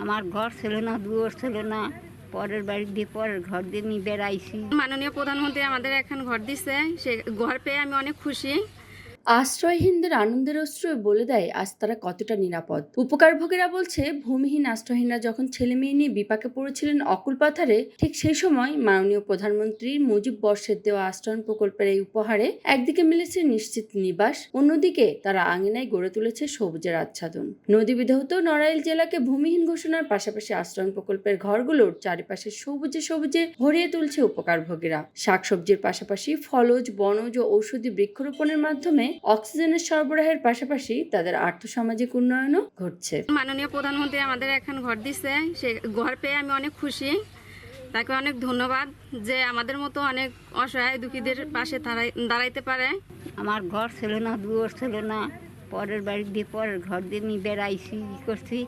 আমার ঘর ছিল না, দুয়ার ছিল না, পরের বাড়ি দিয়ে পরের ঘর দিয়ে নিয়ে বেড়াইছি। মাননীয় প্রধানমন্ত্রী আমাদের এখন ঘর দিচ্ছে, সে ঘর পেয়ে আমি অনেক খুশি। আশ্রয়হীনদের আনন্দের অশ্রু বলে দেয় আজ তারা কতটা নিরাপদ। উপকারভোগীরা বলছে, ভূমিহীন আশ্রয়হীনরা যখন ছেলে মেয়ে নিয়ে বিপাকে পড়েছিলেন অকুল পাথারে, ঠিক সেই সময় মাননীয় প্রধানমন্ত্রী মুজিব বর্ষের দেওয়া আশ্রয়ণ প্রকল্পের এই উপহারে একদিকে মিলেছে নিশ্চিত নিবাস, অন্যদিকে তারা আঙিনায় গড়ে তুলেছে সবুজের আচ্ছাদন। নদী বিধৌত নড়াইল জেলাকে ভূমিহীন ঘোষণার পাশাপাশি আশ্রয়ণ প্রকল্পের ঘরগুলোর চারিপাশে সবুজে সবুজে ভরিয়ে তুলছে উপকারভোগীরা। শাকসবজির পাশাপাশি ফলজ, বনজ ও ঔষধি বৃক্ষরোপণের মাধ্যমে অক্সিজেনের সরবরাহের পাশাপাশি তাদের আর্থসামাজিক উন্নয়নও ঘটছে। মাননীয় প্রধানমন্ত্রী আমাদের এখন ঘর দিচ্ছে, সে ঘর পেয়ে আমি অনেক খুশি। তাকে অনেক ধন্যবাদ যে আমাদের মতো অনেক অসহায় দুঃখীদের পাশে দাঁড়াইতে পারে। আমার ঘর ছিল না, দুয়ার ছিল না, পরের বাড়ি দিয়ে পরের ঘর দিয়ে নিয়ে বেড়াইছি, করছি।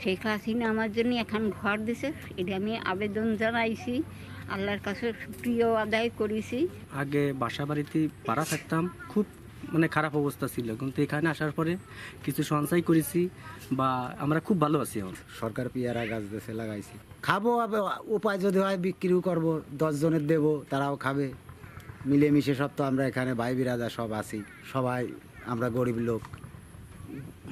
শেখ হাসিনা আমার জন্য এখন ঘর দিছে, এটা আমি আবেদন জানাইছি, আল্লাহর কাছে সুক্রিয়া আদায় করেছি। আগে বাসা বাড়িতে পাড়া থাকতাম, খুব খারাপ অবস্থা ছিল, কিন্তু এখানে আসার পরে কিছু সঞ্চয় করেছি বা আমরা খুব ভালো আছি। এখন সরকার পেয়ারা গাছ দেশে লাগাইছি, খাবো, উপায় যদি হয় বিক্রিও করবো, 10 জনের দেবো, তারাও খাবে। মিলেমিশে সব তো আমরা এখানে ভাই বিরাজা সব আছি, সবাই আমরা গরিব লোক।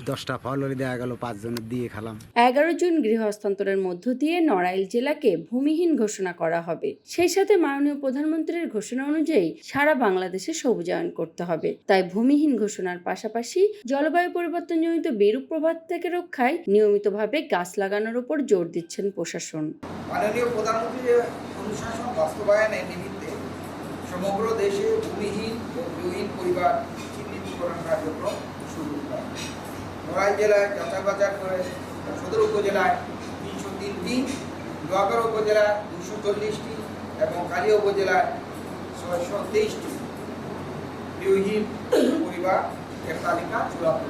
10টা ফল হলে দেখা গেল 5 জনের দিয়ে খেলাম। 11 জুন গৃহ হস্তান্তরের মধ্য দিয়ে নড়াইল জেলাকে ভূমিহীন ঘোষণা করা হবে। সেই সাথে মাননীয় প্রধানমন্ত্রীর ঘোষণা অনুযায়ী সারা বাংলাদেশে সবুজায়ন করতে হবে। তাই ভূমিহীন ঘোষণার পাশাপাশি জলবায়ু পরিবর্তনজনিত বিরূপ প্রভাব থেকে রক্ষায় নিয়মিতভাবে গাছ লাগানোর উপর জোর দিচ্ছেন প্রশাসন। মাননীয় প্রধানমন্ত্রীর অনুশাসন বাস্তবায়নের নিমিত্তে সমগ্র দেশে ভূমিহীন ও গৃহহীন পরিবার চিহ্নিতকরণ কার্যক্রম শুরু হয়। নড়াইল জেলায় যাচাই করে সদর উপজেলায় 303টি, লোহাগড়া উপজেলায় 240টি এবং কালিয়া উপজেলায় 623টি গৃহহীন পরিবার এর তালিকা চূড়ান্ত।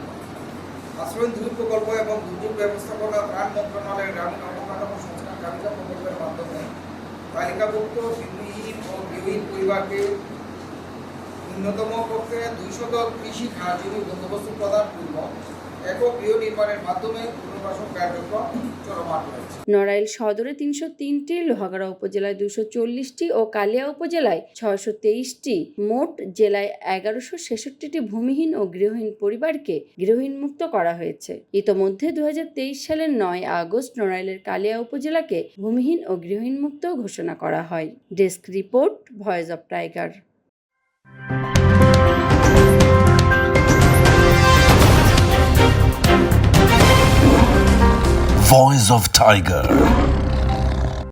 আশ্রয়ণ দুর্যোগ প্রকল্প এবং দুর্যোগ ব্যবস্থাপনা ত্রাণ মন্ত্রণালয়ের গ্রামীণ অবকাঠামো সংস্কার তালিকা প্রকল্পের মাধ্যমে তালিকাভুক্ত ভূমিহীন ও গৃহহীন পরিবারকে ন্যূনতম পক্ষে 200 কৃষি খাস জমি বন্দোবস্ত প্রদান পূর্বক একক গৃহ নির্মাণের মাধ্যমে পুনর্বাসন কার্যক্রম চলমান রয়েছে। নড়াইল সদরে 303টি, লোহাগড়া উপজেলায় 240টি ও কালিয়া উপজেলায় 623টি, মোট জেলায় 1166টি ভূমিহীন ও গৃহহীন পরিবারকে গৃহহীন মুক্ত করা হয়েছে। ইতোমধ্যে 2023 সালের 9 আগস্ট নড়াইলের কালিয়া উপজেলাকে ভূমিহীন ও গৃহহীন মুক্ত ঘোষণা করা হয়। Desk report, voice of tiger. Voice of Tiger.